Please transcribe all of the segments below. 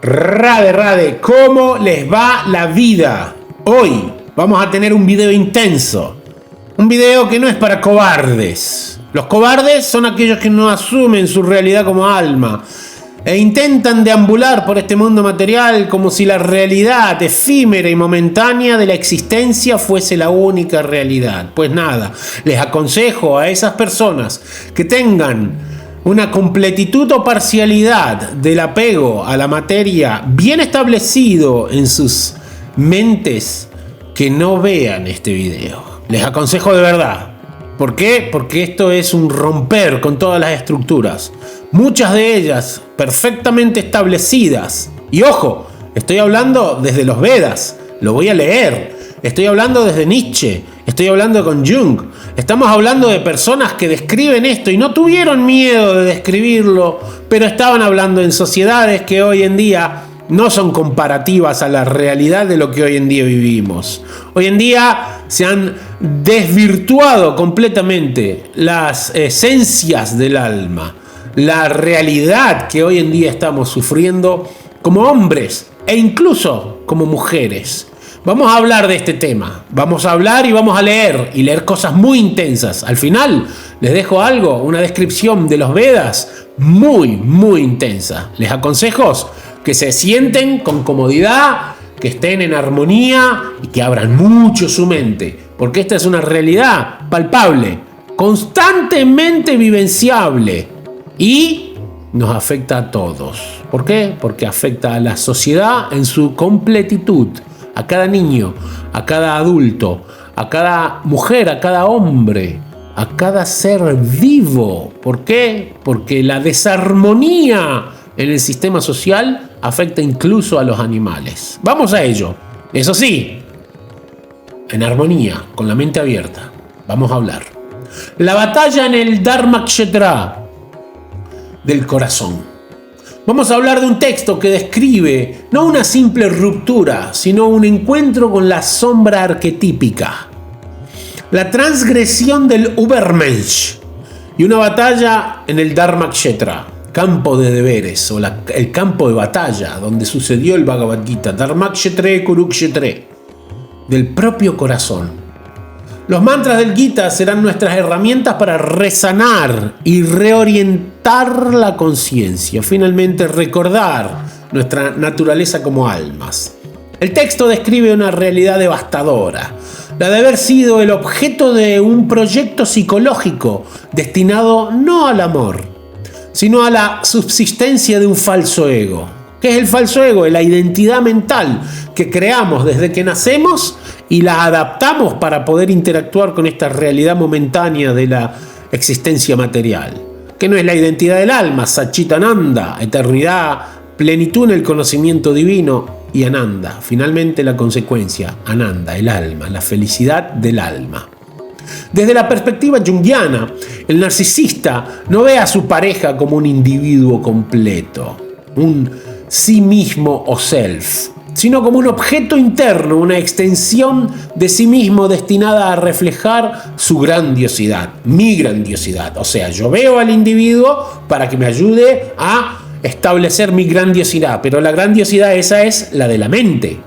Rade, ¿cómo les va la vida? Hoy vamos a tener un video intenso. Un video que no es para cobardes. Los cobardes son aquellos que no asumen su realidad como alma e intentan deambular por este mundo material como si la realidad efímera y momentánea de la existencia fuese la única realidad. Pues nada, les aconsejo a esas personas que tengan una completitud o parcialidad del apego a la materia bien establecido en sus mentes, que no vean este video. Les aconsejo de verdad. ¿Por qué? Porque esto es un romper con todas las estructuras, muchas de ellas perfectamente establecidas. Y ojo, estoy hablando desde los Vedas, lo voy a leer. Estoy hablando desde Nietzsche, estoy hablando con Jung. Estamos hablando de personas que describen esto y no tuvieron miedo de describirlo, pero estaban hablando en sociedades que hoy en día no son comparativas a la realidad de lo que hoy en día vivimos. Hoy en día se han desvirtuado completamente las esencias del alma, la realidad que hoy en día estamos sufriendo como hombres e incluso como mujeres. Vamos a hablar de este tema, vamos a hablar y vamos a leer cosas muy intensas. Al final les dejo algo, una descripción de los Vedas muy intensa. Les aconsejo que se sienten con comodidad, que estén en armonía y que abran mucho su mente, porque esta es una realidad palpable, constantemente vivenciable y nos afecta a todos. ¿Por qué? Porque afecta a la sociedad en su completitud, a cada niño, a cada adulto, a cada mujer, a cada hombre, a cada ser vivo. ¿Por qué? Porque la desarmonía en el sistema social afecta incluso a los animales. Vamos a ello. Eso sí, en armonía, con la mente abierta. Vamos a hablar. La batalla en el Dharmakshetra del corazón. Vamos a hablar de un texto que describe no una simple ruptura, sino un encuentro con la sombra arquetípica, la transgresión del Übermensch y una batalla en el Dharmakshetra, campo de deberes o el campo de batalla donde sucedió el Bhagavad Gita, Dharmakshetre Kurukshetre, del propio corazón. Los mantras del Gita serán nuestras herramientas para resanar y reorientar la conciencia, finalmente recordar nuestra naturaleza como almas. El texto describe una realidad devastadora, la de haber sido el objeto de un proyecto psicológico destinado no al amor, sino a la subsistencia de un falso ego. ¿Qué es el falso ego? Es la identidad mental que creamos desde que nacemos y la adaptamos para poder interactuar con esta realidad momentánea de la existencia material, que no es la identidad del alma, Satchitananda, eternidad, plenitud en el conocimiento divino, y Ananda, finalmente la consecuencia, Ananda, el alma, la felicidad del alma. Desde la perspectiva junguiana, el narcisista no ve a su pareja como un individuo completo, un sí mismo o self, sino como un objeto interno, una extensión de sí mismo destinada a reflejar su grandiosidad, mi grandiosidad. O sea, yo veo al individuo para que me ayude a establecer mi grandiosidad, pero la grandiosidad esa es la de la mente.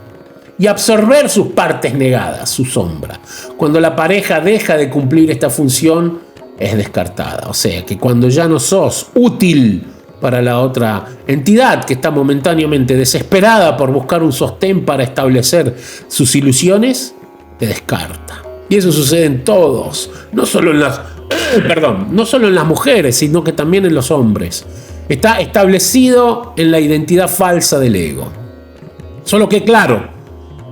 Y absorber sus partes negadas, su sombra. Cuando la pareja deja de cumplir esta función, es descartada. O sea, que cuando ya no sos útil para la otra entidad que está momentáneamente desesperada por buscar un sostén para establecer sus ilusiones, te descarta. Y eso sucede en todos, no solo en las mujeres, sino que también en los hombres. Está establecido en la identidad falsa del ego. Solo que claro,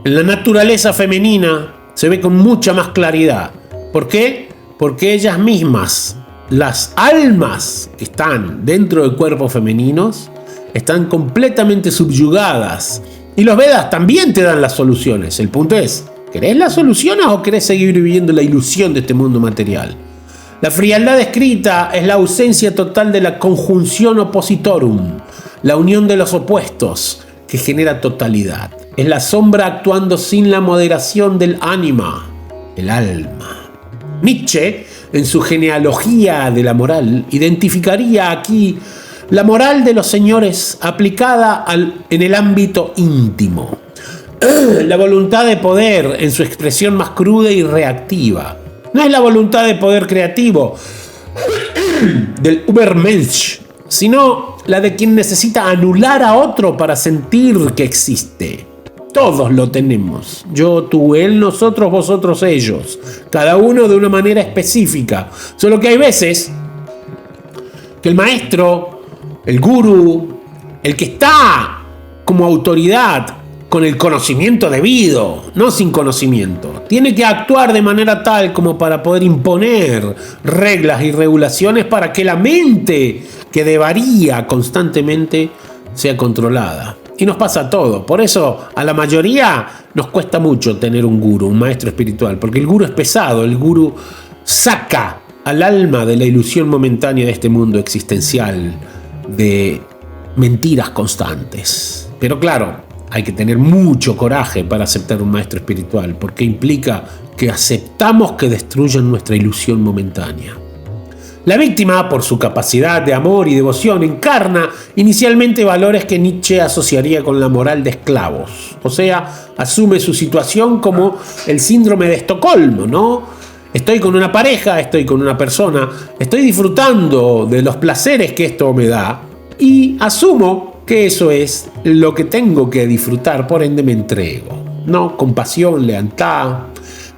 en la naturaleza femenina se ve con mucha más claridad. ¿Por qué? Porque ellas mismas, las almas que están dentro de cuerpos femeninos, están completamente subyugadas. Y los Vedas también te dan las soluciones. El punto es, ¿querés las soluciones o querés seguir viviendo la ilusión de este mundo material? La frialdad descrita es la ausencia total de la conjunción oppositorum, la unión de los opuestos que genera totalidad. Es la sombra actuando sin la moderación del ánima, el alma. Nietzsche, en su genealogía de la moral, identificaría aquí La moral de los señores aplicada en el ámbito íntimo. La voluntad de poder en su expresión más cruda y reactiva. No es la voluntad de poder creativo del Übermensch, sino la de quien necesita anular a otro para sentir que existe. Todos lo tenemos. Yo, tú, él, nosotros, vosotros, ellos. Cada uno de una manera específica. Solo que hay veces que el maestro, el gurú, el que está como autoridad con el conocimiento debido, no sin conocimiento, tiene que actuar de manera tal como para poder imponer reglas y regulaciones para que la mente que devaría constantemente sea controlada. Y nos pasa todo. Por eso a la mayoría nos cuesta mucho tener un gurú, un maestro espiritual, porque el gurú es pesado, el gurú saca al alma de la ilusión momentánea de este mundo existencial, de mentiras constantes. Pero claro, hay que tener mucho coraje para aceptar un maestro espiritual, porque implica que aceptamos que destruyan nuestra ilusión momentánea. La víctima, por su capacidad de amor y devoción, encarna inicialmente valores que Nietzsche asociaría con la moral de esclavos. O sea, asume su situación como el síndrome de Estocolmo, ¿no? Estoy con una pareja, estoy con una persona, estoy disfrutando de los placeres que esto me da y asumo que eso es lo que tengo que disfrutar, por ende me entrego, ¿no? Compasión, lealtad,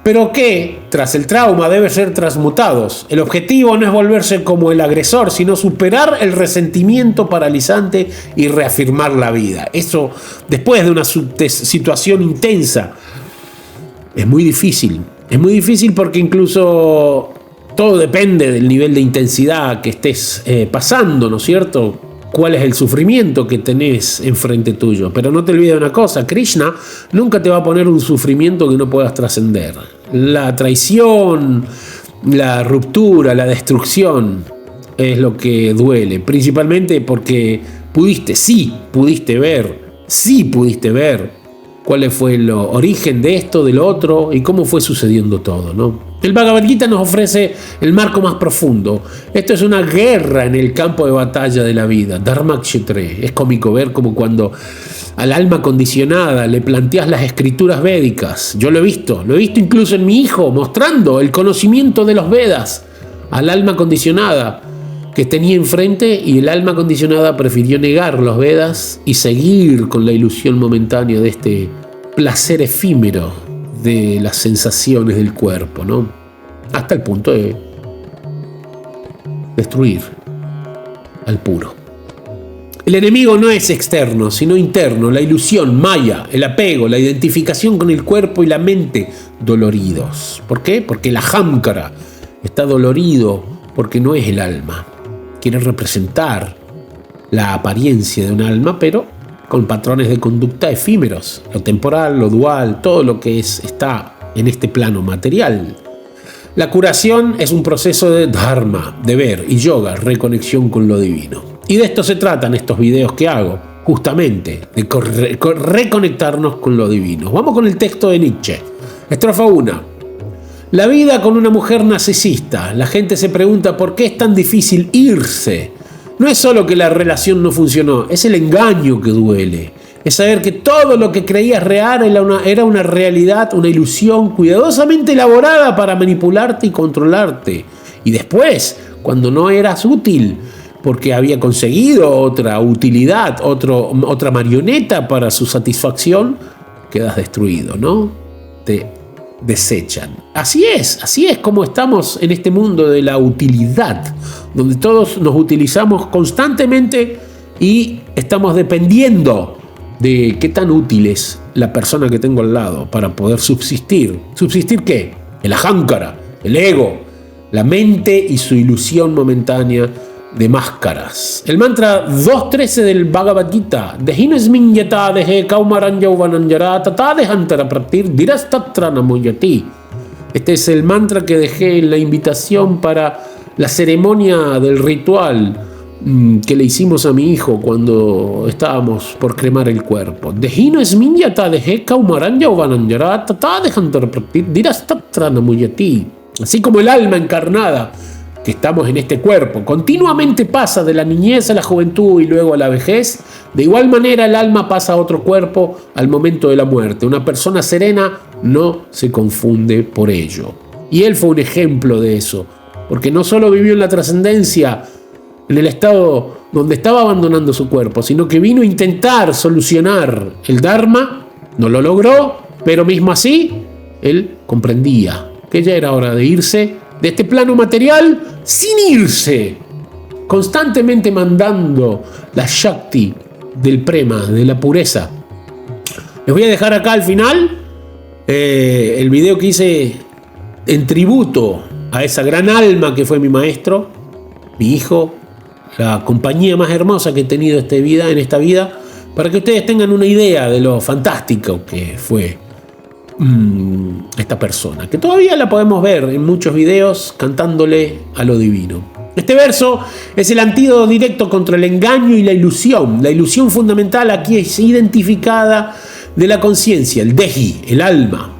pero que tras el trauma deben ser transmutados. El objetivo no es volverse como el agresor, sino superar el resentimiento paralizante y reafirmar la vida. Eso, después de una situación intensa, es muy difícil. Es muy difícil porque incluso todo depende del nivel de intensidad que estés pasando, ¿no es cierto? Cuál es el sufrimiento que tenés enfrente tuyo. Pero no te olvides una cosa, Krishna nunca te va a poner un sufrimiento que no puedas trascender. La traición, la ruptura, la destrucción es lo que duele, principalmente porque pudiste ver cuál fue el origen de esto, del otro y cómo fue sucediendo todo, ¿no? El Bhagavad Gita nos ofrece el marco más profundo. Esto es una guerra en el campo de batalla de la vida. Dharmakshetre. Es cómico ver como cuando al alma condicionada le planteas las escrituras védicas. Yo lo he visto incluso en mi hijo, mostrando el conocimiento de los Vedas al alma condicionada que tenía enfrente, y el alma condicionada prefirió negar los Vedas y seguir con la ilusión momentánea de este placer efímero de las sensaciones del cuerpo, ¿no? Hasta el punto de destruir al puro. El enemigo no es externo, sino interno, la ilusión, maya, el apego, la identificación con el cuerpo y la mente doloridos. ¿Por qué? Porque el ahamkara está dolorido porque no es el alma. Quiere representar la apariencia de un alma, pero con patrones de conducta efímeros, lo temporal, lo dual, todo lo que está en este plano material. La curación es un proceso de dharma, deber, y yoga, reconexión con lo divino. Y de esto se tratan estos videos que hago, justamente, de reconectarnos con lo divino. Vamos con el texto de Nietzsche. Estrofa 1. La vida con una mujer narcisista. La gente se pregunta por qué es tan difícil irse. No es solo que la relación no funcionó, es el engaño que duele. Es saber que todo lo que creías real era una realidad, una ilusión cuidadosamente elaborada para manipularte y controlarte. Y después, cuando no eras útil, porque había conseguido otra utilidad, otra marioneta para su satisfacción, quedas destruido, ¿no? Te desechan. Así es como estamos en este mundo de la utilidad, donde todos nos utilizamos constantemente y estamos dependiendo de qué tan útil es la persona que tengo al lado para poder subsistir. ¿Subsistir qué? El ahamkara, el ego, la mente y su ilusión momentánea de máscaras. El mantra 2.13 del Bhagavad Gita: Dehinesmin yata dehe kaumaran yauvananjara tata dehantara pratir dirastatra namoyati. Este es el mantra que dejé en la invitación para la ceremonia del ritual que le hicimos a mi hijo cuando estábamos por cremar el cuerpo. Dehinesmin yata dehe kaumaran yauvananjara tata dehantara pratir dirastatra namoyati. Así como el alma encarnada que estamos en este cuerpo, continuamente pasa de la niñez a la juventud y luego a la vejez, de igual manera el alma pasa a otro cuerpo al momento de la muerte. Una persona serena no se confunde por ello. Y él fue un ejemplo de eso, porque no solo vivió en la trascendencia, en el estado donde estaba abandonando su cuerpo, sino que vino a intentar solucionar el Dharma, no lo logró, pero mismo así, él comprendía que ya era hora de irse de este plano material sin irse, constantemente mandando la Shakti del Prema, de la pureza. Les voy a dejar acá al final el video que hice en tributo a esa gran alma que fue mi maestro, mi hijo, la compañía más hermosa que he tenido en esta vida, para que ustedes tengan una idea de lo fantástico que fue esta persona, que todavía la podemos ver en muchos videos cantándole a lo divino. Este verso es el antídoto directo contra el engaño y la ilusión. La ilusión fundamental aquí es identificada de la conciencia, el deji, el alma.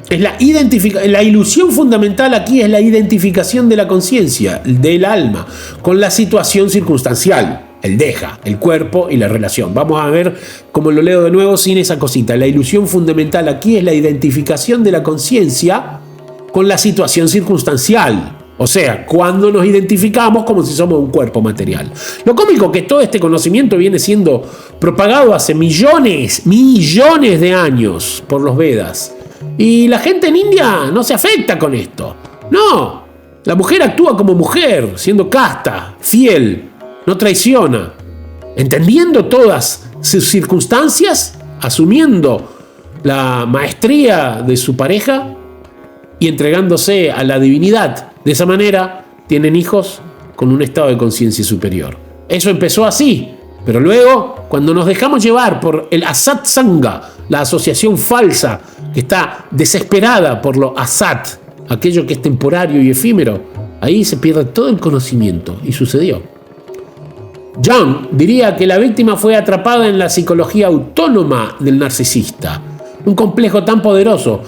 La ilusión fundamental aquí es la identificación de la conciencia, del alma, con la situación circunstancial, el deja, el cuerpo y la relación. Vamos a ver cómo lo leo de nuevo sin esa cosita. La ilusión fundamental aquí es la identificación de la conciencia con la situación circunstancial. O sea, cuando nos identificamos como si somos un cuerpo material. Lo cómico que todo este conocimiento viene siendo propagado hace millones de años por los Vedas. Y la gente en India no se afecta con esto. No, la mujer actúa como mujer, siendo casta, fiel, no traiciona, entendiendo todas sus circunstancias, asumiendo la maestría de su pareja y entregándose a la divinidad. De esa manera tienen hijos con un estado de conciencia superior. Eso empezó así, pero luego, cuando nos dejamos llevar por el Asat Sangha, la asociación falsa que está desesperada por lo Asat, aquello que es temporario y efímero, ahí se pierde todo el conocimiento, y sucedió. Jung diría que la víctima fue atrapada en la psicología autónoma del narcisista, un complejo tan poderoso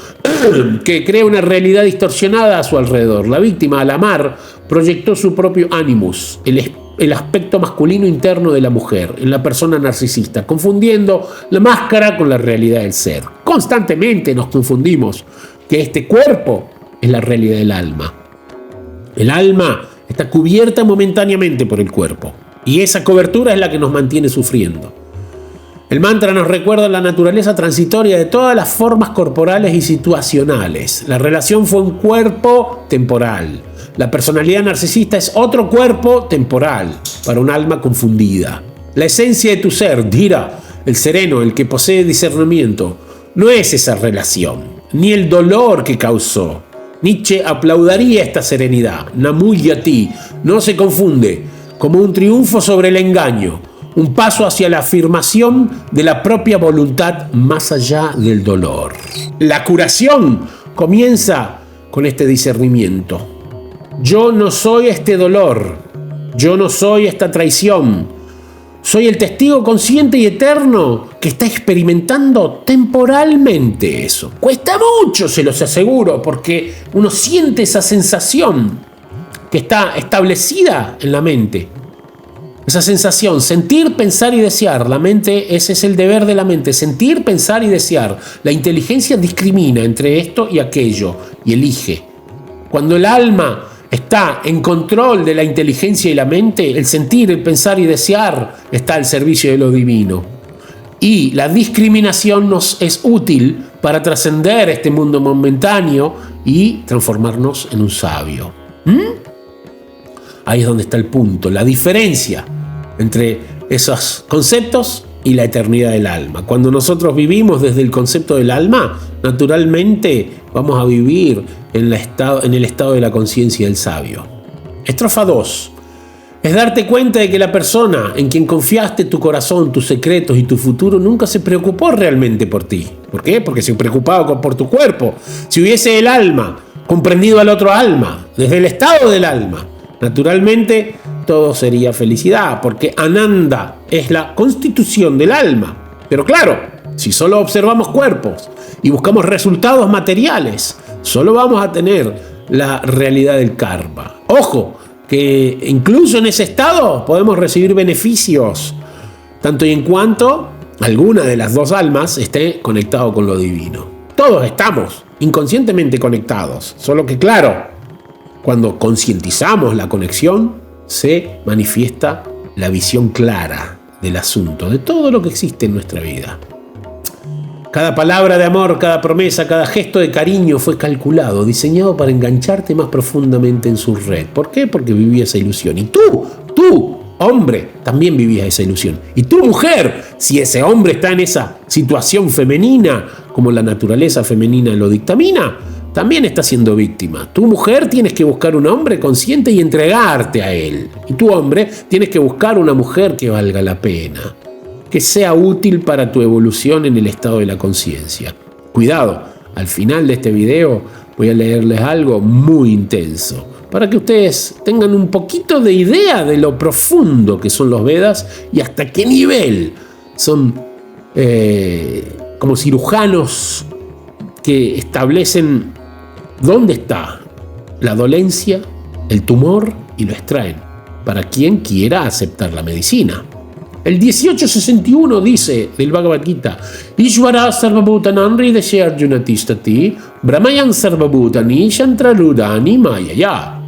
que crea una realidad distorsionada a su alrededor. La víctima, al amar, proyectó su propio animus, el aspecto masculino interno de la mujer, en la persona narcisista, confundiendo la máscara con la realidad del ser. Constantemente nos confundimos que este cuerpo es la realidad del alma. El alma está cubierta momentáneamente por el cuerpo, y esa cobertura es la que nos mantiene sufriendo. El mantra nos recuerda la naturaleza transitoria de todas las formas corporales y situacionales. La relación fue un cuerpo temporal. La personalidad narcisista es otro cuerpo temporal para un alma confundida. La esencia de tu ser, Dhira, el sereno, el que posee discernimiento, no es esa relación, ni el dolor que causó. Nietzsche aplaudiría esta serenidad. Namuyati no se confunde, como un triunfo sobre el engaño, un paso hacia la afirmación de la propia voluntad más allá del dolor. La curación comienza con este discernimiento. Yo no soy este dolor, yo no soy esta traición, soy el testigo consciente y eterno que está experimentando temporalmente eso. Cuesta mucho, se los aseguro, porque uno siente esa sensación que está establecida en la mente. Esa sensación, sentir, pensar y desear. La mente, ese es el deber de la mente, sentir, pensar y desear. La inteligencia discrimina entre esto y aquello y elige. Cuando el alma está en control de la inteligencia y la mente, el sentir, el pensar y desear está al servicio de lo divino. Y la discriminación nos es útil para trascender este mundo momentáneo y transformarnos en un sabio. Ahí es donde está el punto, la diferencia entre esos conceptos y la eternidad del alma. Cuando nosotros vivimos desde el concepto del alma, naturalmente vamos a vivir en el estado de la conciencia del sabio. Estrofa 2. Es darte cuenta de que la persona en quien confiaste tu corazón, tus secretos y tu futuro nunca se preocupó realmente por ti. ¿Por qué? Porque se preocupaba por tu cuerpo. Si hubiese el alma comprendido al otro alma, desde el estado del alma, naturalmente todo sería felicidad, porque Ananda es la constitución del alma. Pero claro, si solo observamos cuerpos y buscamos resultados materiales, solo vamos a tener la realidad del karma. Ojo, que incluso en ese estado podemos recibir beneficios, tanto y en cuanto alguna de las dos almas esté conectado con lo divino. Todos estamos inconscientemente conectados, solo que claro, cuando concientizamos la conexión, se manifiesta la visión clara del asunto, de todo lo que existe en nuestra vida. Cada palabra de amor, cada promesa, cada gesto de cariño fue calculado, diseñado para engancharte más profundamente en su red. ¿Por qué? Porque vivía esa ilusión. Y tú, hombre, también vivías esa ilusión. Y tú, mujer, si ese hombre está en esa situación femenina, como la naturaleza femenina lo dictamina, también está siendo víctima. Tu mujer tienes que buscar un hombre consciente y entregarte a él. Y tu hombre tienes que buscar una mujer que valga la pena, que sea útil para tu evolución en el estado de la conciencia. Cuidado, al final de este video voy a leerles algo muy intenso, para que ustedes tengan un poquito de idea de lo profundo que son los Vedas y hasta qué nivel son como cirujanos que establecen dónde está la dolencia, el tumor, y lo extraen para quien quiera aceptar la medicina. El 1861 dice del Bhagavad Gita: Ishvara sarvabhutanam hridaya arjuna tishtati brahmayan sarvabhutani shantrarudani mayaya.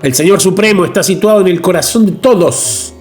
El Señor Supremo está situado en el corazón de todos,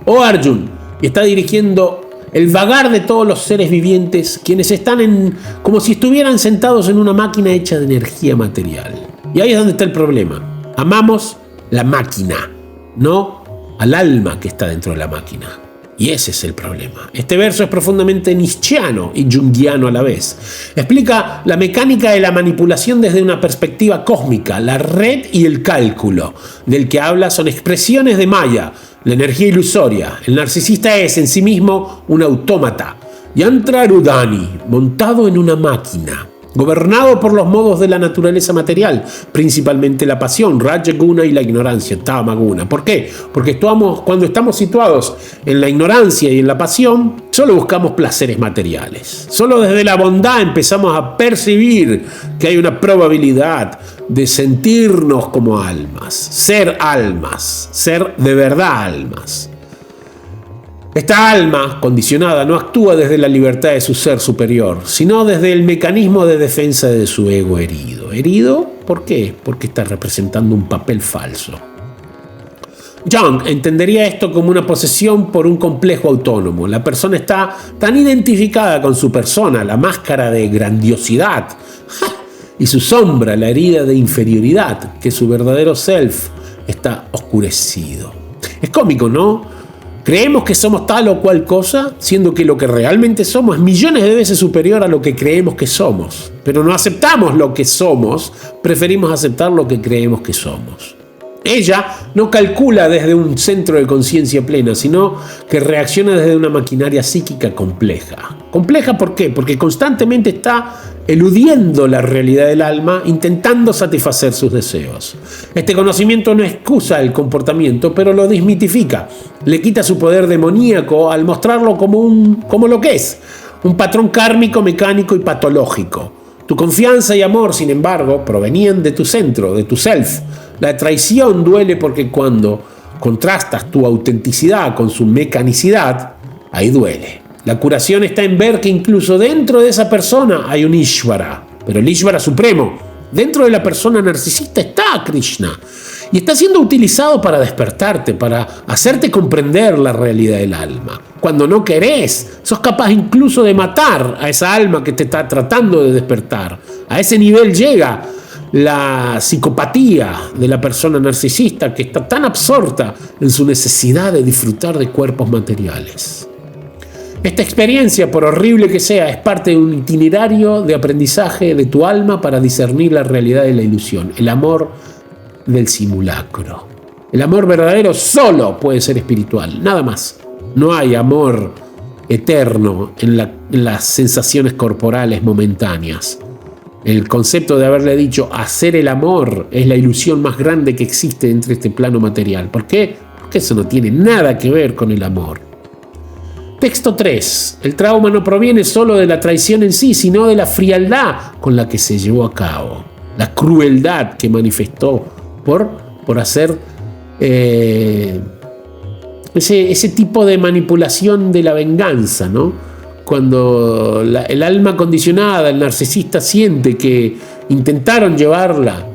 oh Arjun, y está dirigiendo el vagar de todos los seres vivientes, quienes están como si estuvieran sentados en una máquina hecha de energía material. Y ahí es donde está el problema. Amamos la máquina, no al alma que está dentro de la máquina. Y ese es el problema. Este verso es profundamente nietzscheano y junguiano a la vez. Explica la mecánica de la manipulación desde una perspectiva cósmica. La red y el cálculo del que habla son expresiones de Maya, la energía ilusoria. El narcisista es en sí mismo un autómata, Yantrarudani, montado en una máquina, gobernado por los modos de la naturaleza material, principalmente la pasión, Rajaguna, y la ignorancia, Tamaguna. ¿Por qué? Porque cuando estamos situados en la ignorancia y en la pasión, solo buscamos placeres materiales. Solo desde la bondad empezamos a percibir que hay una probabilidad de sentirnos como almas, ser de verdad almas. Esta alma condicionada no actúa desde la libertad de su ser superior, sino desde el mecanismo de defensa de su ego herido. ¿Herido? ¿Por qué? Porque está representando un papel falso. Jung entendería esto como una posesión por un complejo autónomo. La persona está tan identificada con su persona, la máscara de grandiosidad, y su sombra, la herida de inferioridad, que su verdadero self está oscurecido. Es cómico, ¿no? Creemos que somos tal o cual cosa, siendo que lo que realmente somos es millones de veces superior a lo que creemos que somos. Pero no aceptamos lo que somos, preferimos aceptar lo que creemos que somos. Ella no calcula desde un centro de conciencia plena, sino que reacciona desde una maquinaria psíquica compleja. ¿Compleja por qué? Porque constantemente está eludiendo la realidad del alma, intentando satisfacer sus deseos. Este conocimiento no excusa el comportamiento, pero lo desmitifica. Le quita su poder demoníaco al mostrarlo como lo que es, un patrón kármico, mecánico y patológico. Tu confianza y amor, sin embargo, provenían de tu centro, de tu self. La traición duele porque cuando contrastas tu autenticidad con su mecanicidad, ahí duele. La curación está en ver que incluso dentro de esa persona hay un Ishvara, pero el Ishvara supremo. Dentro de la persona narcisista está Krishna y está siendo utilizado para despertarte, para hacerte comprender la realidad del alma. Cuando no querés, sos capaz incluso de matar a esa alma que te está tratando de despertar. A ese nivel llega la psicopatía de la persona narcisista, que está tan absorta en su necesidad de disfrutar de cuerpos materiales. Esta experiencia, por horrible que sea, es parte de un itinerario de aprendizaje de tu alma para discernir la realidad de la ilusión, el amor del simulacro. El amor verdadero solo puede ser espiritual, nada más. No hay amor eterno en las sensaciones corporales momentáneas. El concepto de haberle dicho hacer el amor es la ilusión más grande que existe entre este plano material. ¿Por qué? Porque eso no tiene nada que ver con el amor. Texto 3. El trauma no proviene solo de la traición en sí, sino de la frialdad con la que se llevó a cabo. la crueldad que manifestó por hacer ese tipo de manipulación de la venganza, ¿no? Cuando el alma condicionada, el narcisista, siente que intentaron llevarla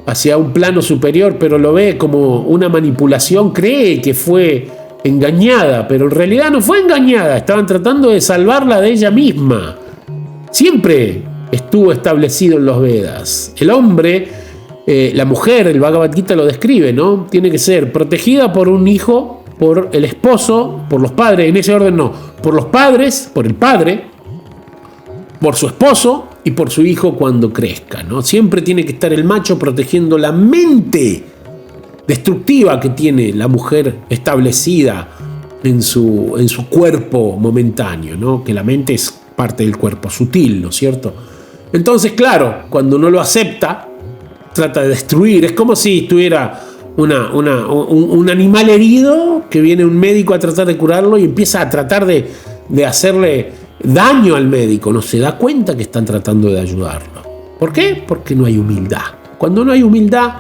hacia un plano superior, pero lo ve como una manipulación, cree que fue engañada, pero en realidad no fue engañada, estaban tratando de salvarla de ella misma. Siempre estuvo establecido en los Vedas. El hombre, la mujer, el Bhagavad Gita lo describe, ¿no? Tiene que ser protegida por un hijo, por el esposo, por los padres, en ese orden no, por los padres, por el padre, por su esposo y por su hijo cuando crezca, ¿no? Siempre tiene que estar el macho protegiendo la mente destructiva que tiene la mujer establecida en su cuerpo momentáneo, ¿no? Que la mente es parte del cuerpo sutil, ¿no es cierto? Entonces, claro, cuando uno lo acepta, trata de destruir. Es como si estuviera un animal herido, que viene un médico a tratar de curarlo y empieza a tratar de hacerle daño al médico. No se da cuenta que están tratando de ayudarlo. ¿Por qué? Porque no hay humildad. Cuando no hay humildad,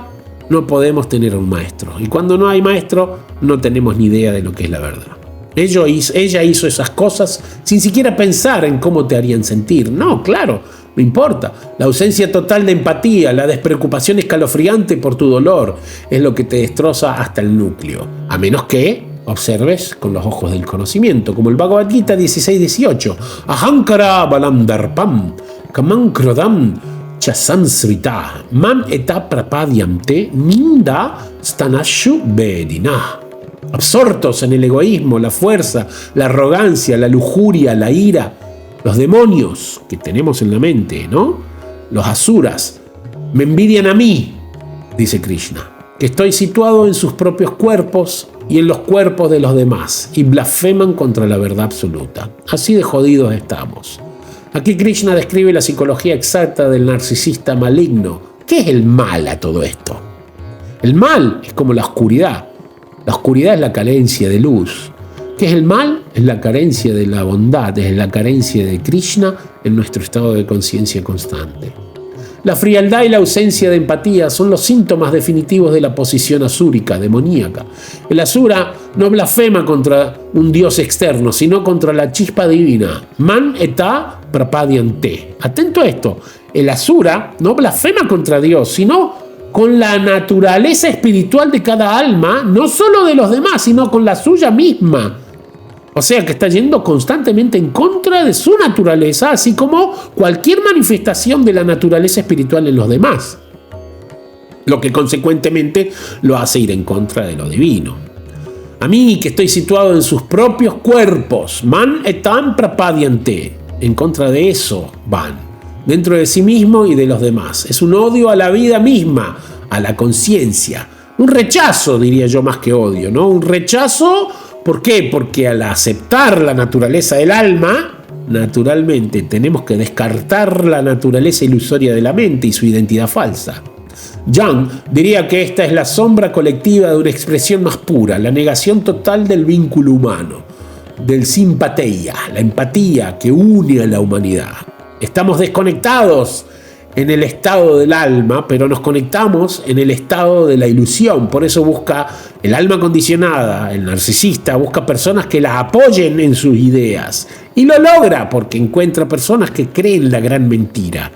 no podemos tener un maestro. Y cuando no hay maestro, no tenemos ni idea de lo que es la verdad. Ella hizo esas cosas sin siquiera pensar en cómo te harían sentir. No, claro, no importa. La ausencia total de empatía, la despreocupación escalofriante por tu dolor es lo que te destroza hasta el núcleo. A menos que observes con los ojos del conocimiento, como el Bhagavad Gita 16-18. Ahankara balam darpam kamam krodam chasansrita man eta prapadyamte ninda stanashu vedina. Absortos en el egoísmo, la fuerza, la arrogancia, la lujuria, la ira, los demonios que tenemos en la mente, ¿no? Los asuras me envidian a mí, dice Krishna, que estoy situado en sus propios cuerpos y en los cuerpos de los demás, y blasfeman contra la verdad absoluta. Así de jodidos estamos. Aquí Krishna describe la psicología exacta del narcisista maligno. ¿Qué es el mal a todo esto? El mal es como la oscuridad. La oscuridad es la carencia de luz. ¿Qué es el mal? Es la carencia de la bondad, es la carencia de Krishna en nuestro estado de conciencia constante. La frialdad y la ausencia de empatía son los síntomas definitivos de la posición asúrica, demoníaca. El asura no blasfema contra un dios externo, sino contra la chispa divina. Man eta prapadyante. Atento a esto. El asura no blasfema contra Dios, sino con la naturaleza espiritual de cada alma, no solo de los demás, sino con la suya misma. O sea que está yendo constantemente en contra de su naturaleza, así como cualquier manifestación de la naturaleza espiritual en los demás. Lo que consecuentemente lo hace ir en contra de lo divino. A mí, que estoy situado en sus propios cuerpos, man etam prapadyante, en contra de eso van. Dentro de sí mismo y de los demás. Es un odio a la vida misma, a la conciencia. Un rechazo, diría yo, más que odio, ¿no? Un rechazo, ¿por qué? Porque al aceptar la naturaleza del alma, naturalmente tenemos que descartar la naturaleza ilusoria de la mente y su identidad falsa. Jung diría que esta es la sombra colectiva de una expresión más pura, la negación total del vínculo humano, del simpatia, la empatía que une a la humanidad. Estamos desconectados en el estado del alma, pero nos conectamos en el estado de la ilusión. Por eso busca el alma condicionada, el narcisista, busca personas que la apoyen en sus ideas. Y lo logra porque encuentra personas que creen la gran mentira.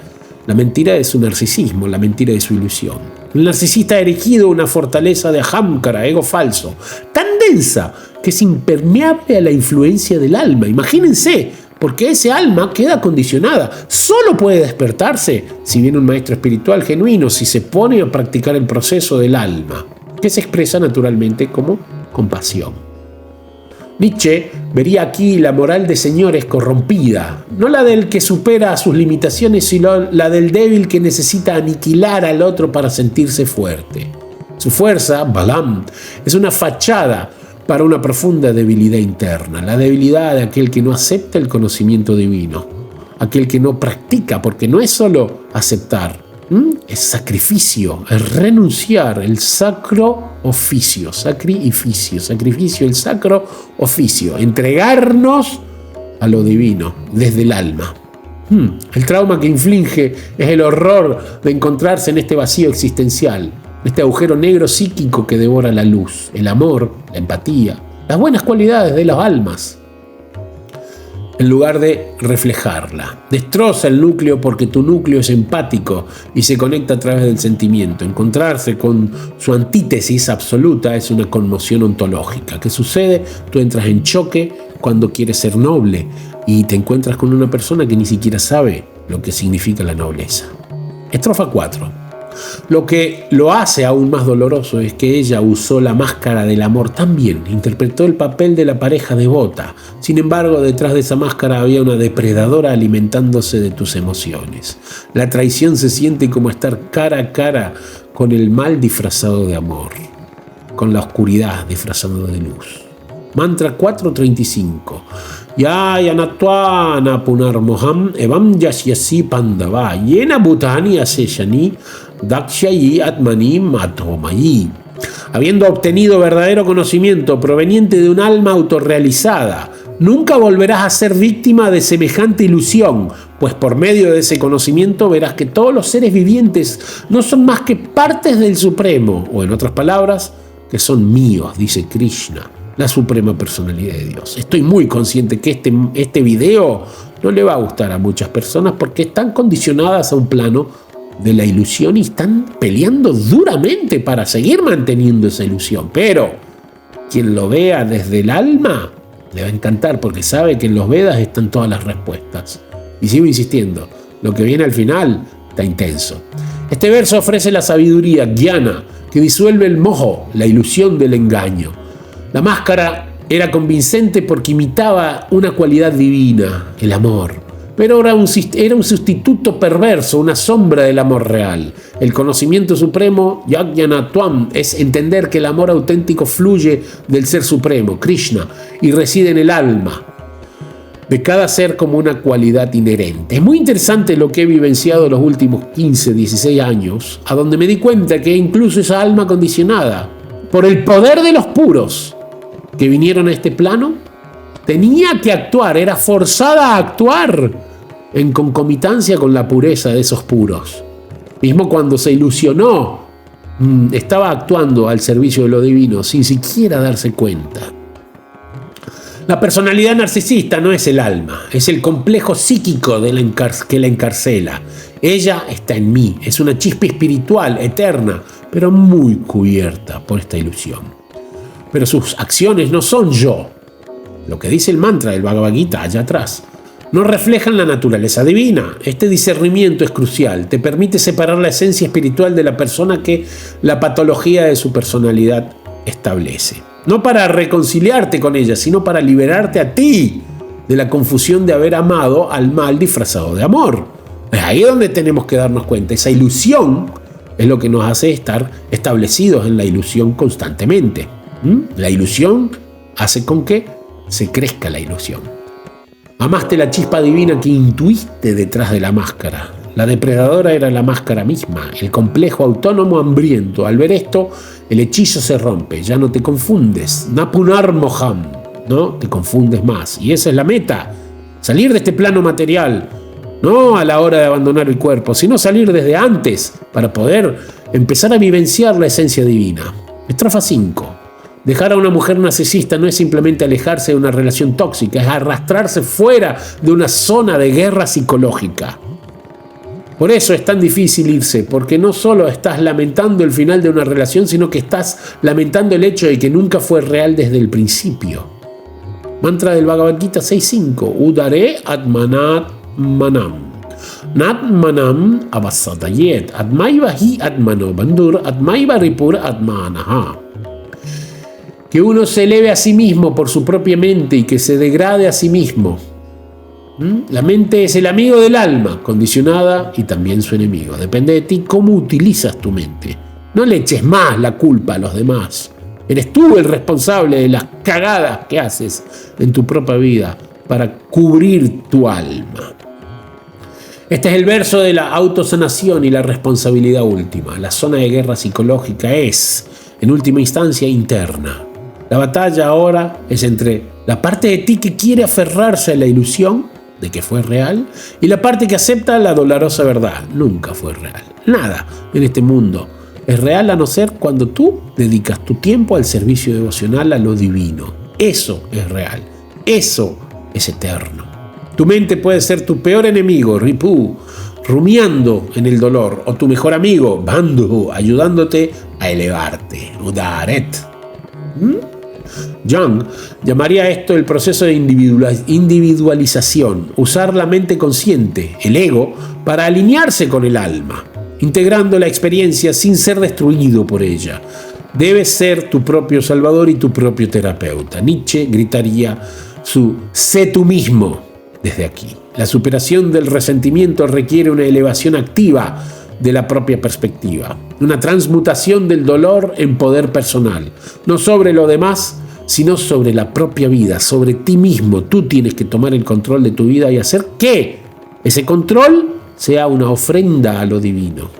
La mentira de su narcisismo, la mentira de su ilusión. El narcisista ha erigido una fortaleza de ahamkara, ego falso, tan densa que es impermeable a la influencia del alma. Imagínense. Porque ese alma queda condicionada. Solo puede despertarse si viene un maestro espiritual genuino, si se pone a practicar el proceso del alma, que se expresa naturalmente como compasión. Nietzsche vería aquí la moral de señores corrompida, no la del que supera sus limitaciones, sino la del débil que necesita aniquilar al otro para sentirse fuerte. Su fuerza, Balam, es una fachada para una profunda debilidad interna, la debilidad de aquel que no acepta el conocimiento divino, aquel que no practica, porque no es solo aceptar, es sacrificio, es renunciar, el sacro oficio, sacrificio, el sacro oficio, entregarnos a lo divino desde el alma. El trauma que inflige es el horror de encontrarse en este vacío existencial, este agujero negro psíquico que devora la luz, el amor, la empatía, las buenas cualidades de las almas, en lugar de reflejarla. Destroza el núcleo porque tu núcleo es empático y se conecta a través del sentimiento. Encontrarse con su antítesis absoluta es una conmoción ontológica. ¿Qué sucede? Tú entras en choque cuando quieres ser noble y te encuentras con una persona que ni siquiera sabe lo que significa la nobleza. Estrofa 4. Lo que lo hace aún más doloroso es que ella usó la máscara del amor tan bien, interpretó el papel de la pareja devota. Sin embargo, detrás de esa máscara había una depredadora alimentándose de tus emociones. La traición se siente como estar cara a cara con el mal disfrazado de amor, con la oscuridad disfrazado de luz. Mantra 435. Ya yanatwana punarmoham evam yasyasi pandava yena bhutani aseshani dakshayi atmani matomayi. Habiendo obtenido verdadero conocimiento proveniente de un alma autorrealizada, nunca volverás a ser víctima de semejante ilusión, pues por medio de ese conocimiento verás que todos los seres vivientes no son más que partes del Supremo, o en otras palabras, que son míos, dice Krishna, la suprema personalidad de Dios. Estoy muy consciente que este video no le va a gustar a muchas personas porque están condicionadas a un plano de la ilusión y están peleando duramente para seguir manteniendo esa ilusión. Pero quien lo vea desde el alma le va a encantar porque sabe que en los Vedas están todas las respuestas. Y sigo insistiendo, lo que viene al final está intenso. Este verso ofrece la sabiduría, jnana, que disuelve el moho, la ilusión del engaño. La máscara era convincente porque imitaba una cualidad divina, el amor. Pero era un sustituto perverso, una sombra del amor real. El conocimiento supremo, Yajñanatvam, es entender que el amor auténtico fluye del ser supremo, Krishna, y reside en el alma de cada ser como una cualidad inherente. Es muy interesante lo que he vivenciado los últimos 15, 16 años, a donde me di cuenta que incluso esa alma condicionada por el poder de los puros que vinieron a este plano, tenía que actuar, era forzada a actuar en concomitancia con la pureza de esos puros. Mismo cuando se ilusionó, estaba actuando al servicio de lo divino sin siquiera darse cuenta. La personalidad narcisista no es el alma, es el complejo psíquico que la encarcela. Ella está en mí, es una chispa espiritual, eterna, pero muy cubierta por esta ilusión. Pero sus acciones no son yo. Lo que dice el mantra del Bhagavad Gita allá atrás no reflejan la naturaleza divina. Este discernimiento es crucial. Te permite separar la esencia espiritual de la persona que la patología de su personalidad establece. No para reconciliarte con ella, sino para liberarte a ti de la confusión de haber amado al mal disfrazado de amor. Es ahí donde tenemos que darnos cuenta. Esa ilusión es lo que nos hace estar establecidos en la ilusión constantemente. La ilusión hace con que se crezca la ilusión. Amaste la chispa divina que intuiste detrás de la máscara. La depredadora era la máscara misma, el complejo autónomo hambriento. Al ver esto, el hechizo se rompe, ya no te confundes. Napunar moham, no te confundes más. Y esa es la meta, salir de este plano material, no a la hora de abandonar el cuerpo, sino salir desde antes para poder empezar a vivenciar la esencia divina. Estrofa 5. Dejar a una mujer narcisista no es simplemente alejarse de una relación tóxica, es arrastrarse fuera de una zona de guerra psicológica. Por eso es tan difícil irse, porque no solo estás lamentando el final de una relación, sino que estás lamentando el hecho de que nunca fue real desde el principio. Mantra del Bhagavad Gita 6.5. Udare atmanat manam. Nat manam avasatayet. Atmaiva hi atmano bandur. Atmaiva ripur atmanaha. Que uno se eleve a sí mismo por su propia mente y que se degrade a sí mismo. La mente es el amigo del alma, condicionada y también su enemigo. Depende de ti cómo utilizas tu mente. No le eches más la culpa a los demás. Eres tú el responsable de las cagadas que haces en tu propia vida para cubrir tu alma. Este es el verso de la autosanación y la responsabilidad última. La zona de guerra psicológica es, en última instancia, interna. La batalla ahora es entre la parte de ti que quiere aferrarse a la ilusión de que fue real, y la parte que acepta la dolorosa verdad, nunca fue real. Nada en este mundo es real a no ser cuando tú dedicas tu tiempo al servicio devocional a lo divino. Eso es real, eso es eterno. Tu mente puede ser tu peor enemigo, Ripu, rumiando en el dolor, o tu mejor amigo, Bandhu, ayudándote a elevarte, Udaret. Jung llamaría esto el proceso de individualización, usar la mente consciente, el ego, para alinearse con el alma, integrando la experiencia sin ser destruido por ella. Debes ser tu propio salvador y tu propio terapeuta. Nietzsche gritaría su «sé tú mismo» desde aquí. La superación del resentimiento requiere una elevación activa de la propia perspectiva, una transmutación del dolor en poder personal, no sobre lo demás, sino sobre la propia vida, sobre ti mismo. Tú tienes que tomar el control de tu vida y hacer que ese control sea una ofrenda a lo divino.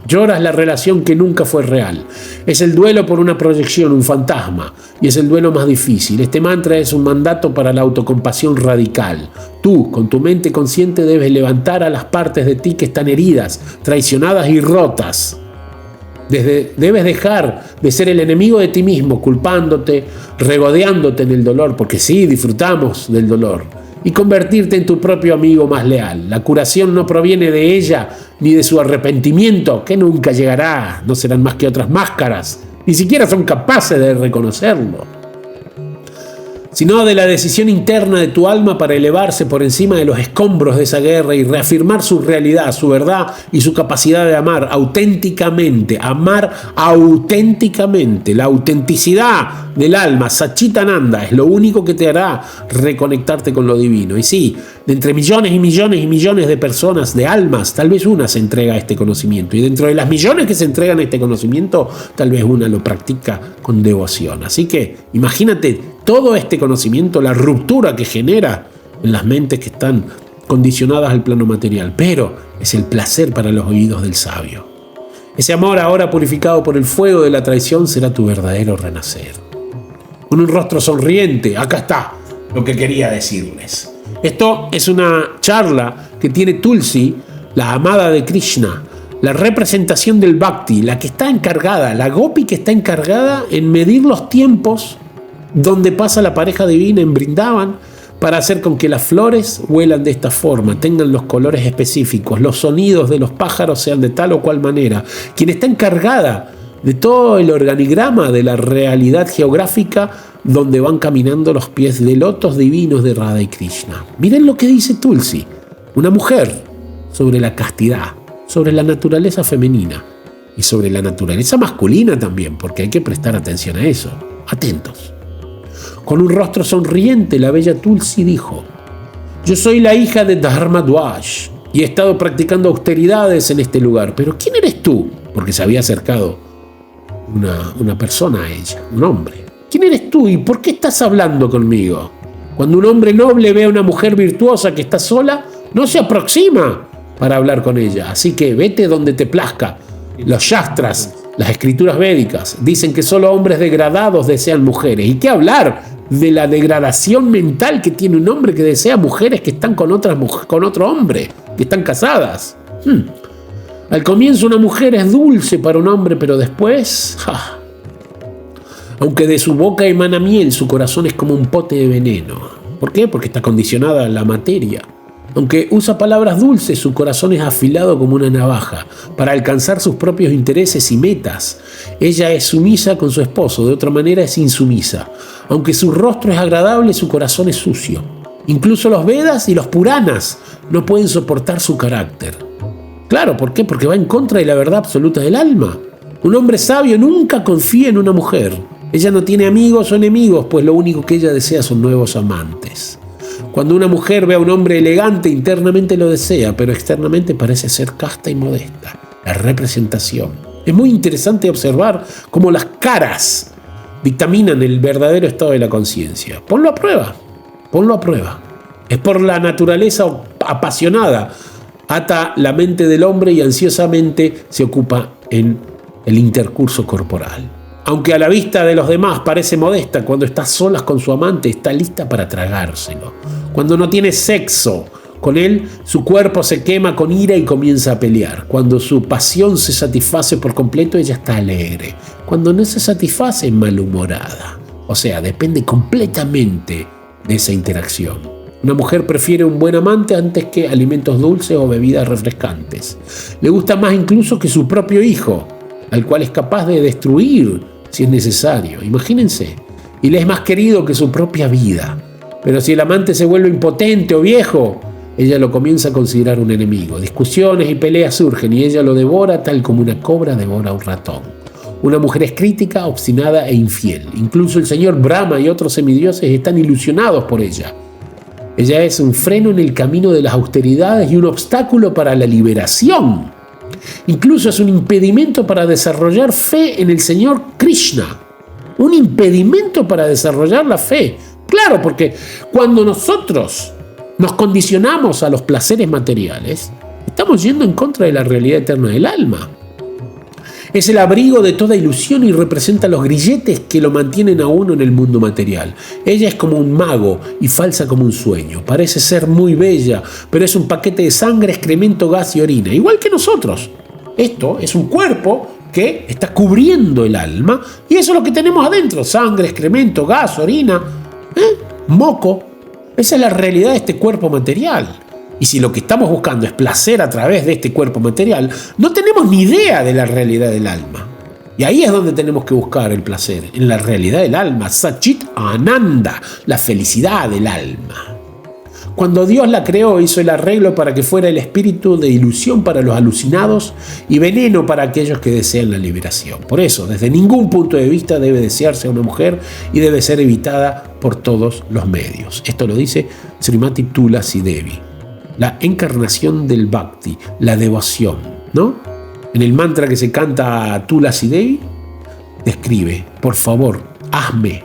Lloras la relación que nunca fue real. Es el duelo por una proyección, un fantasma, y es el duelo más difícil. Este mantra es un mandato para la autocompasión radical. Tú, con tu mente consciente, debes levantar a las partes de ti que están heridas, traicionadas y rotas. Debes dejar de ser el enemigo de ti mismo, culpándote, regodeándote en el dolor, porque sí, disfrutamos del dolor, y convertirte en tu propio amigo más leal. La curación no proviene de ella ni de su arrepentimiento, que nunca llegará, no serán más que otras máscaras, ni siquiera son capaces de reconocerlo, sino de la decisión interna de tu alma para elevarse por encima de los escombros de esa guerra y reafirmar su realidad, su verdad y su capacidad de amar auténticamente. Amar auténticamente. La autenticidad del alma, Satchitananda, es lo único que te hará reconectarte con lo divino. Y sí, de entre millones y millones y millones de personas, de almas, tal vez una se entrega a este conocimiento. Y dentro de las millones que se entregan a este conocimiento, tal vez una lo practica con devoción. Así que imagínate todo este conocimiento, la ruptura que genera en las mentes que están condicionadas al plano material, pero es el placer para los oídos del sabio. Ese amor, ahora purificado por el fuego de la traición, será tu verdadero renacer. Con un rostro sonriente, acá está lo que quería decirles. Esto es una charla que tiene Tulsi, la amada de Krishna, la representación del Bhakti, la que está encargada, la Gopi que está encargada en medir los tiempos donde pasa la pareja divina en Brindavan, para hacer con que las flores huelan de esta forma, tengan los colores específicos, los sonidos de los pájaros sean de tal o cual manera. Quien está encargada de todo el organigrama de la realidad geográfica donde van caminando los pies de lotos divinos de Radha y Krishna. Miren lo que dice Tulsi, una mujer, sobre la castidad, sobre la naturaleza femenina y sobre la naturaleza masculina también, porque hay que prestar atención a eso. Atentos. Con un rostro sonriente, la bella Tulsi dijo: yo soy la hija de Dharmadwaj y he estado practicando austeridades en este lugar. Pero ¿quién eres tú? Porque se había acercado una persona a ella, un hombre. ¿Quién eres tú y por qué estás hablando conmigo? Cuando un hombre noble ve a una mujer virtuosa que está sola, no se aproxima para hablar con ella. Así que vete donde te plazca. Los shastras, las escrituras védicas, dicen que solo hombres degradados desean mujeres. ¿Y qué hablar de la degradación mental que tiene un hombre que desea mujeres que están con otro hombre, que están casadas? Al comienzo una mujer es dulce para un hombre, pero después, aunque de su boca emana miel, su corazón es como un pote de veneno. ¿Por qué? Porque está condicionada a la materia. Aunque usa palabras dulces, su corazón es afilado como una navaja para alcanzar sus propios intereses y metas. Ella es sumisa con su esposo, de otra manera es insumisa. Aunque su rostro es agradable, su corazón es sucio. Incluso los Vedas y los Puranas no pueden soportar su carácter. Claro, ¿por qué? Porque va en contra de la verdad absoluta del alma. Un hombre sabio nunca confía en una mujer. Ella no tiene amigos o enemigos, pues lo único que ella desea son nuevos amantes. Cuando una mujer ve a un hombre elegante, internamente lo desea, pero externamente parece ser casta y modesta. La representación. Es muy interesante observar cómo las caras dictaminan el verdadero estado de la conciencia. Ponlo a prueba, ponlo a prueba. Es por la naturaleza apasionada. Ata la mente del hombre y ansiosamente se ocupa en el intercurso corporal. Aunque a la vista de los demás parece modesta, cuando está solas con su amante está lista para tragárselo. Cuando no tiene sexo con él, su cuerpo se quema con ira y comienza a pelear. Cuando su pasión se satisface por completo, ella está alegre. Cuando no se satisface, malhumorada. O sea, depende completamente de esa interacción. Una mujer prefiere un buen amante antes que alimentos dulces o bebidas refrescantes. Le gusta más incluso que su propio hijo, al cual es capaz de destruir si es necesario. Imagínense. Y le es más querido que su propia vida. Pero si el amante se vuelve impotente o viejo, ella lo comienza a considerar un enemigo. Discusiones y peleas surgen y ella lo devora tal como una cobra devora a un ratón. Una mujer es crítica, obstinada e infiel. Incluso el señor Brahma y otros semidioses están ilusionados por ella. Ella es un freno en el camino de las austeridades y un obstáculo para la liberación. Incluso es un impedimento para desarrollar fe en el señor Krishna. Un impedimento para desarrollar la fe. Claro, porque cuando nosotros nos condicionamos a los placeres materiales, estamos yendo en contra de la realidad eterna del alma. Es el abrigo de toda ilusión y representa los grilletes que lo mantienen a uno en el mundo material. Ella es como un mago y falsa como un sueño. Parece ser muy bella, pero es un paquete de sangre, excremento, gas y orina, igual que nosotros. Esto es un cuerpo que está cubriendo el alma y eso es lo que tenemos adentro: sangre, excremento, gas, orina, moco. Esa es la realidad de este cuerpo material. Y si lo que estamos buscando es placer a través de este cuerpo material, no tenemos ni idea de la realidad del alma. Y ahí es donde tenemos que buscar el placer, en la realidad del alma, Satchit Ananda, la felicidad del alma. Cuando Dios la creó, hizo el arreglo para que fuera el espíritu de ilusión para los alucinados y veneno para aquellos que desean la liberación. Por eso, desde ningún punto de vista debe desearse a una mujer y debe ser evitada por todos los medios. Esto lo dice Srimati Tulasi Devi. La encarnación del Bhakti, la devoción, ¿no? En el mantra que se canta a Tulasi Devi, describe: por favor, hazme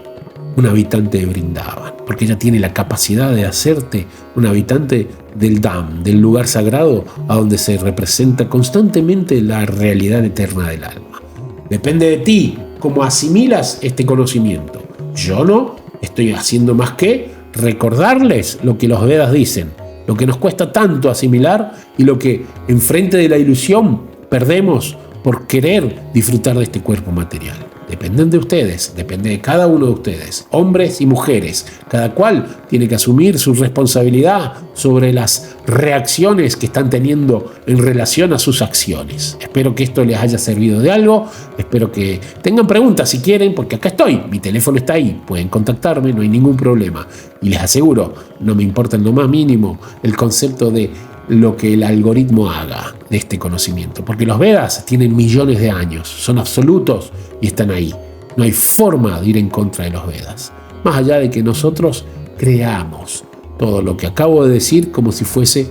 un habitante de Vrindavan, porque ella tiene la capacidad de hacerte un habitante del Dham, del lugar sagrado a donde se representa constantemente la realidad eterna del alma. Depende de ti cómo asimilas este conocimiento. Yo no estoy haciendo más que recordarles lo que los Vedas dicen, lo que nos cuesta tanto asimilar y lo que enfrente de la ilusión perdemos por querer disfrutar de este cuerpo material. Dependen de ustedes, depende de cada uno de ustedes, hombres y mujeres. Cada cual tiene que asumir su responsabilidad sobre las reacciones que están teniendo en relación a sus acciones. Espero que esto les haya servido de algo. Espero que tengan preguntas si quieren, porque acá estoy. Mi teléfono está ahí. Pueden contactarme, no hay ningún problema. Y les aseguro, no me importa en lo más mínimo el concepto de lo que el algoritmo haga de este conocimiento, porque los Vedas tienen millones de años, son absolutos y están ahí. No hay forma de ir en contra de los Vedas, más allá de que nosotros creamos todo lo que acabo de decir como si fuese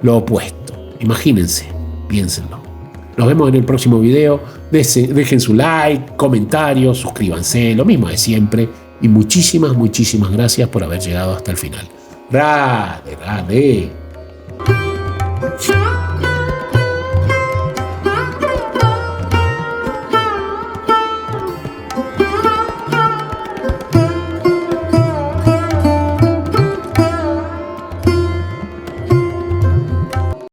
lo opuesto. Imagínense, piénsenlo. Nos vemos en el próximo video. Dejen su like, comentarios, suscríbanse, lo mismo de siempre, y muchísimas gracias por haber llegado hasta el final. Radhe, Radhe.